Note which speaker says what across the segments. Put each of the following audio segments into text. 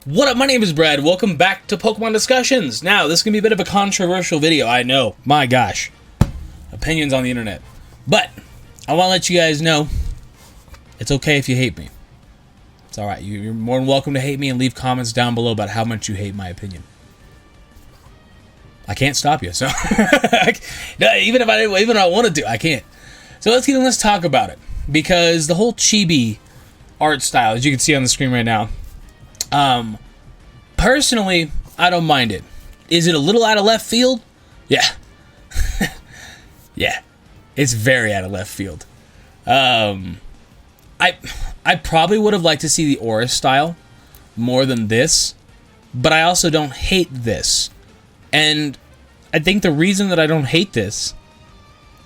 Speaker 1: What up, my name is Brad. Welcome back to Pokemon Discussions. Now, this is going to be a bit of a controversial video, I know. My gosh. Opinions on the internet. But, I want to let you guys know, it's okay if you hate me. It's alright. You're more than welcome to hate me and leave comments down below about how much you hate my opinion. I can't stop you, so... even if I wanted to, I can't. So let's talk about it. Because the whole Chibi art style, as you can see on the screen right now, personally, I don't mind it. Is it a little out of left field? Yeah. Yeah. It's very out of left field. I probably would have liked to see the aura style more than this, but I also don't hate this. And I think the reason that I don't hate this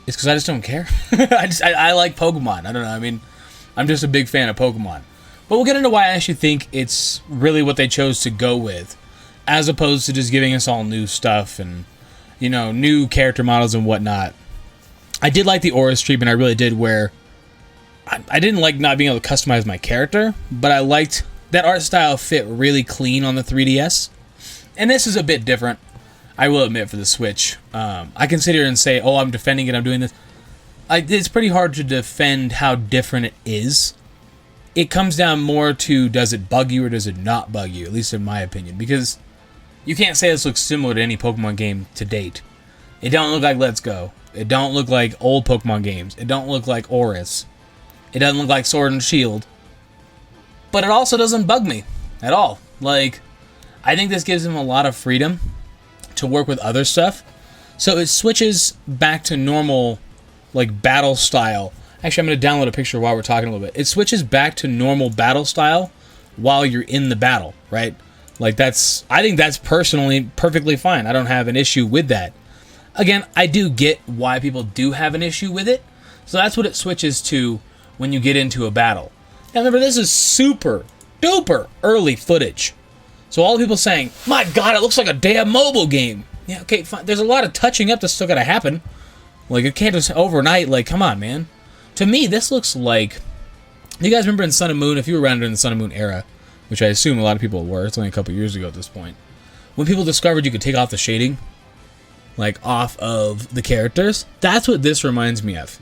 Speaker 1: is because I just don't care. I like Pokemon. I don't know. I mean, I'm just a big fan of Pokemon. But we'll get into why I actually think it's really what they chose to go with, as opposed to just giving us all new stuff and, you know, new character models and whatnot. I did like the aura treatment, I really did, where I didn't like not being able to customize my character, but I liked that art style fit really clean on the 3DS. And this is a bit different, I will admit, for the Switch. I can sit here and say, oh, I'm defending it, I'm doing this. It's pretty hard to defend how different it is. It comes down more to, does it bug you or does it not bug you, at least in my opinion, because you can't say this looks similar to any Pokemon game to date. It don't look like Let's Go. It don't look like old Pokemon games. It don't look like Oris. It doesn't look like Sword and Shield. But it also doesn't bug me at all. Like, I think this gives them a lot of freedom to work with other stuff. So it switches back to normal, like, battle style. Actually, I'm going to download a picture while we're talking a little bit. It switches back to normal battle style while you're in the battle, right? Like, I think that's personally perfectly fine. I don't have an issue with that. Again, I do get why people do have an issue with it. So that's what it switches to when you get into a battle. Now remember, this is super duper early footage. So all the people saying, my God, it looks like a damn mobile game. Yeah, okay, fine. There's a lot of touching up that's still got to happen. Like, it can't just overnight, like, come on, man. To me, this looks like... You guys remember in Sun and Moon, if you were around during the Sun and Moon era, which I assume a lot of people were, it's only a couple years ago at this point, when people discovered you could take off the shading, like, off of the characters, that's what this reminds me of.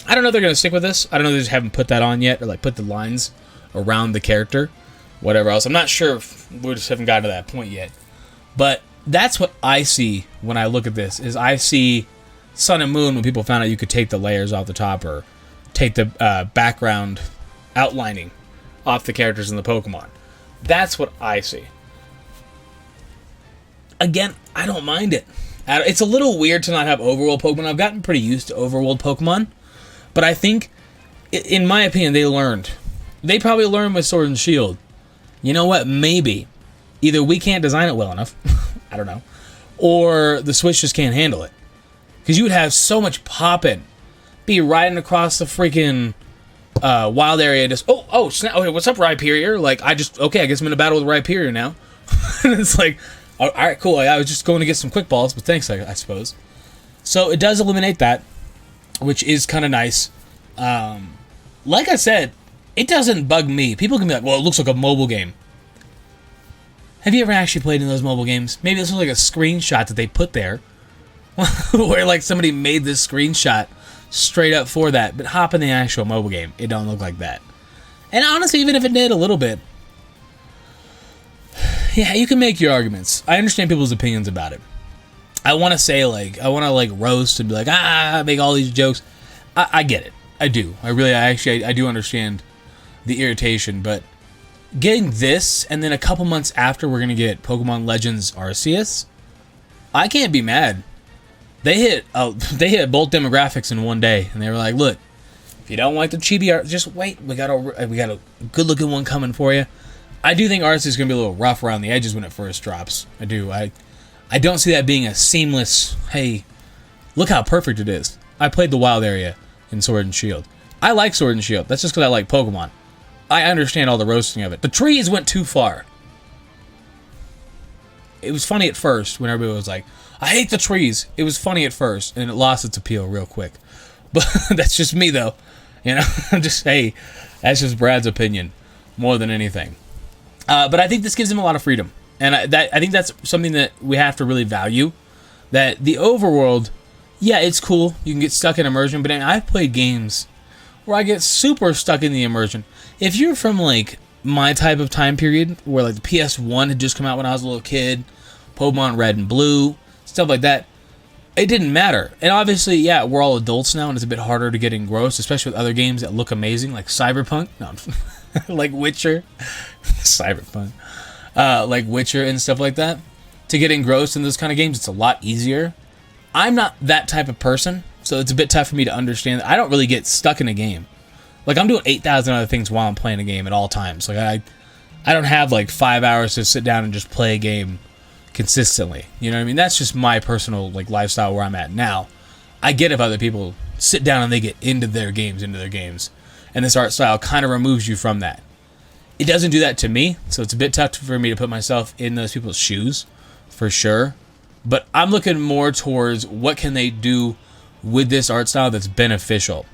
Speaker 1: I don't know if they're going to stick with this. I don't know if they just haven't put that on yet, or, like, put the lines around the character, whatever else. I'm not sure if we just haven't gotten to that point yet. But that's what I see when I look at this, is I see Sun and Moon when people found out you could take the layers off the top, or take the background outlining off the characters in the Pokemon. That's what I see. Again, I don't mind it. It's a little weird to not have overworld Pokemon. I've gotten pretty used to overworld Pokemon. But I think, in my opinion, they learned. They probably learned with Sword and Shield. You know what? Maybe. Either we can't design it well enough. I don't know. Or the Switch just can't handle it. Because you would have so much poppin'. Be riding across the freaking wild area, just snap. Okay, what's up, Rhyperior? Like, I guess I'm in a battle with Rhyperior now. And it's like, all right, cool. I was just going to get some quick balls, but thanks, I suppose. So it does eliminate that, which is kind of nice. Like I said, it doesn't bug me. People can be like, well, it looks like a mobile game. Have you ever actually played in those mobile games? Maybe this was like a screenshot that they put there, where like somebody made this screenshot straight up for that, but hop in the actual mobile game, it don't look like that. And honestly, even if it did a little bit, yeah, you can make your arguments. I understand people's opinions about it. I want to say, like, roast and be like, make all these jokes. I get it. I do. I do understand the irritation, but getting this, and then a couple months after we're going to get Pokemon Legends Arceus, I can't be mad. They hit both demographics in one day, and they were like, "Look, if you don't like the Chibi art, just wait. We got a good-looking one coming for you." I do think Arceus is going to be a little rough around the edges when it first drops. I do. I don't see that being a seamless. Hey, look how perfect it is. I played the wild area in Sword and Shield. I like Sword and Shield. That's just because I like Pokemon. I understand all the roasting of it. The trees went too far. It was funny at first when everybody was like, I hate the trees. It was funny at first, and it lost its appeal real quick. But that's just me, though. You know, that's just Brad's opinion more than anything. But I think this gives him a lot of freedom, and I think that's something that we have to really value. That the overworld, yeah, it's cool. You can get stuck in immersion, but I've played games where I get super stuck in the immersion. If you're from like my type of time period, where like the PS1 had just come out when I was a little kid, Pokemon Red and Blue, stuff like that, it didn't matter. And obviously, yeah, we're all adults now, and it's a bit harder to get engrossed, especially with other games that look amazing, like Cyberpunk. No, like Witcher. Cyberpunk. Like Witcher and stuff like that. To get engrossed in those kind of games, it's a lot easier. I'm not that type of person, so it's a bit tough for me to understand. I don't really get stuck in a game. Like, I'm doing 8,000 other things while I'm playing a game at all times. Like, I don't have, like, 5 hours to sit down and just play a game consistently. You know what I mean? That's just my personal, like, lifestyle where I'm at now. I get if other people sit down and they get into their games. And this art style kind of removes you from that. It doesn't do that to me, so it's a bit tough for me to put myself in those people's shoes, for sure. But I'm looking more towards what can they do with this art style that's beneficial.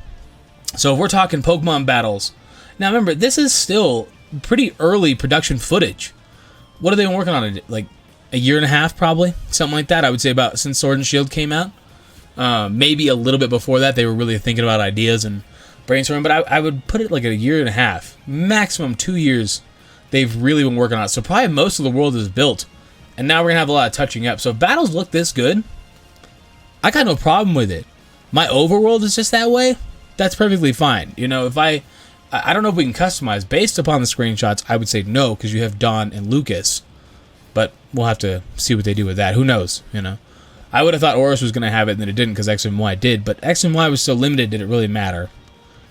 Speaker 1: So if we're talking Pokemon battles, now remember, this is still pretty early production footage. What have they been working on? Like a year and a half, probably? Something like that, I would say, about since Sword and Shield came out. Maybe a little bit before that, they were really thinking about ideas and brainstorming, but I would put it like a year and a half. Maximum 2 years they've really been working on it. So probably most of the world is built. And now we're going to have a lot of touching up. So if battles look this good, I got no problem with it. My overworld is just that way. That's perfectly fine. You know, if I don't know if we can customize. Based upon the screenshots, I would say no, because you have Dawn and Lucas. But we'll have to see what they do with that. Who knows, you know? I would have thought Oris was going to have it, and then it didn't because X and Y did. But X and Y was so limited, did it really matter?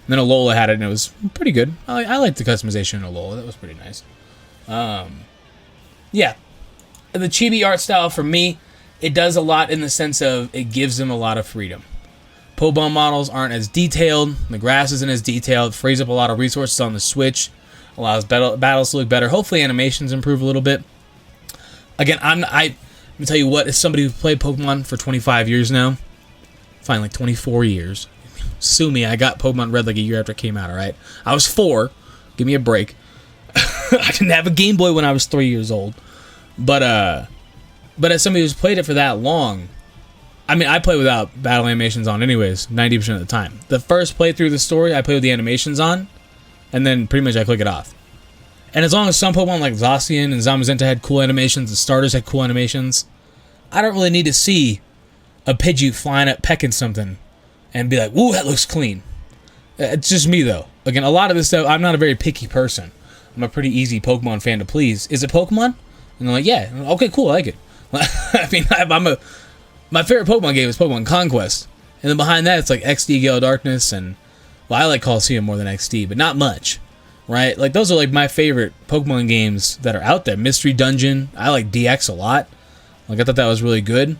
Speaker 1: And then Alola had it, and it was pretty good. I liked the customization in Alola. That was pretty nice. Yeah. The Chibi art style, for me, it does a lot in the sense of it gives them a lot of freedom. Pokemon models aren't as detailed. The grass isn't as detailed. It frees up a lot of resources on the Switch. Allows battles to look better. Hopefully animations improve a little bit. Again, let me tell you what, as somebody who's played Pokemon for 25 years now, fine, like 24 years. Sue me, I got Pokemon Red like a year after it came out, alright? I was 4. Give me a break. I didn't have a Game Boy when I was 3 years old. But as somebody who's played it for that long, I mean, I play without battle animations on anyways, 90% of the time. The first playthrough of the story, I play with the animations on, and then pretty much I click it off. And as long as some Pokemon like Zacian and Zamazenta had cool animations, the starters had cool animations, I don't really need to see a Pidgey flying up pecking something and be like, "Woo, that looks clean." It's just me, though. Again, a lot of this stuff, I'm not a very picky person. I'm a pretty easy Pokemon fan to please. Is it Pokemon? And they're like, yeah, okay, cool, I like it. I mean, my favorite Pokemon game is Pokemon Conquest. And then behind that, it's like XD, Gale of Darkness, and, well, I like Coliseum more than XD, but not much, right? Like, those are, like, my favorite Pokemon games that are out there. Mystery Dungeon, I like DX a lot. Like, I thought that was really good.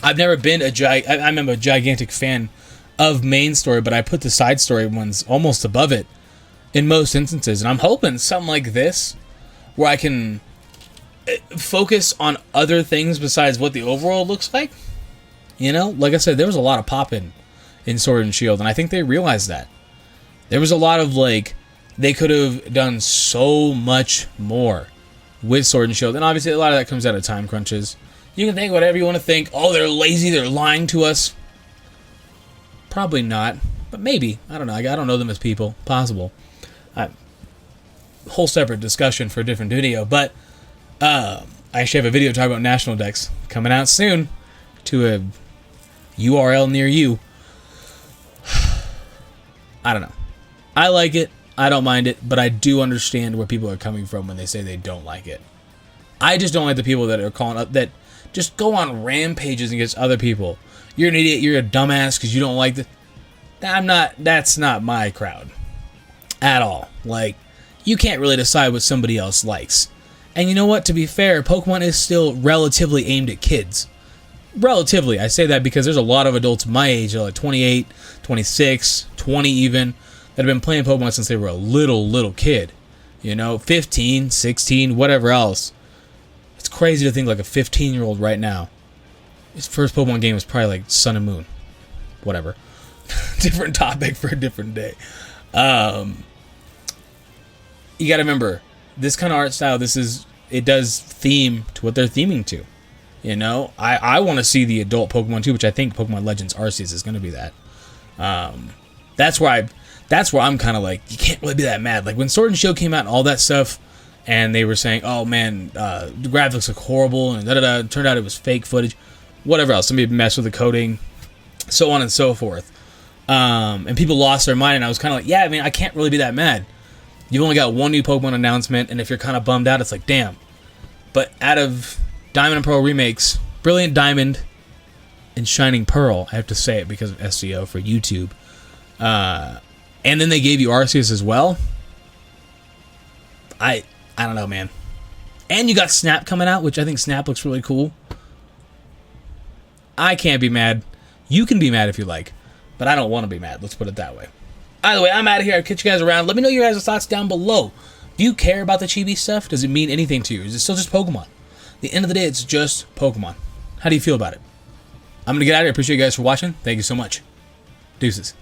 Speaker 1: I've never been I'm a gigantic fan of main story, but I put the side story ones almost above it in most instances. And I'm hoping something like this, where I can focus on other things besides what the overall looks like. You know, like I said, there was a lot of popping in Sword and Shield, and I think they realized that. There was a lot of, like, they could have done so much more with Sword and Shield, and obviously a lot of that comes out of time crunches. You can think whatever you want to think. Oh, they're lazy, they're lying to us. Probably not, but maybe. I don't know. I don't know them as people. Possible. Whole separate discussion for a different video, but I actually have a video talking about National Dex coming out soon to a URL near you. I don't know. I like it. I don't mind it, but I do understand where people are coming from when they say they don't like it. I just don't like the people that are calling up, that just go on rampages against other people. You're an idiot, you're a dumbass because you don't like the... That's not my crowd. At all. Like, you can't really decide what somebody else likes. And you know what? To be fair, Pokemon is still relatively aimed at kids. Relatively. I say that because there's a lot of adults my age, like 28, 26, 20 even, that have been playing Pokemon since they were a little kid. You know, 15, 16, whatever else. It's crazy to think like a 15-year-old right now, his first Pokemon game was probably like Sun and Moon. Whatever. Different topic for a different day. You gotta remember, this kind of art style, it does theme to what they're theming to. You know, I want to see the adult Pokemon too, which I think Pokemon Legends Arceus is going to be that. That's where I'm kind of like, you can't really be that mad. Like when Sword and Shield came out and all that stuff, and they were saying, oh man, the graphics look horrible, and da-da-da, it turned out it was fake footage, whatever else, somebody messed with the coding, so on and so forth. And people lost their mind, and I was kind of like, yeah, I mean, I can't really be that mad. You've only got one new Pokemon announcement, and if you're kind of bummed out, it's like, damn. But out of Diamond and Pearl remakes, Brilliant Diamond and Shining Pearl, I have to say it because of SEO for YouTube, and then they gave you Arceus as well. I don't know, man. And you got Snap coming out, which I think Snap looks really cool. I can't be mad. You can be mad if you like, but I don't want to be mad. Let's put it that way. Either way, I'm out of here. I'll catch you guys around. Let me know your guys' thoughts down below. Do you care about the Chibi stuff? Does it mean anything to you? Is it still just Pokemon? At the end of the day, it's just Pokemon. How do you feel about it? I'm going to get out of here. Appreciate you guys for watching. Thank you so much. Deuces.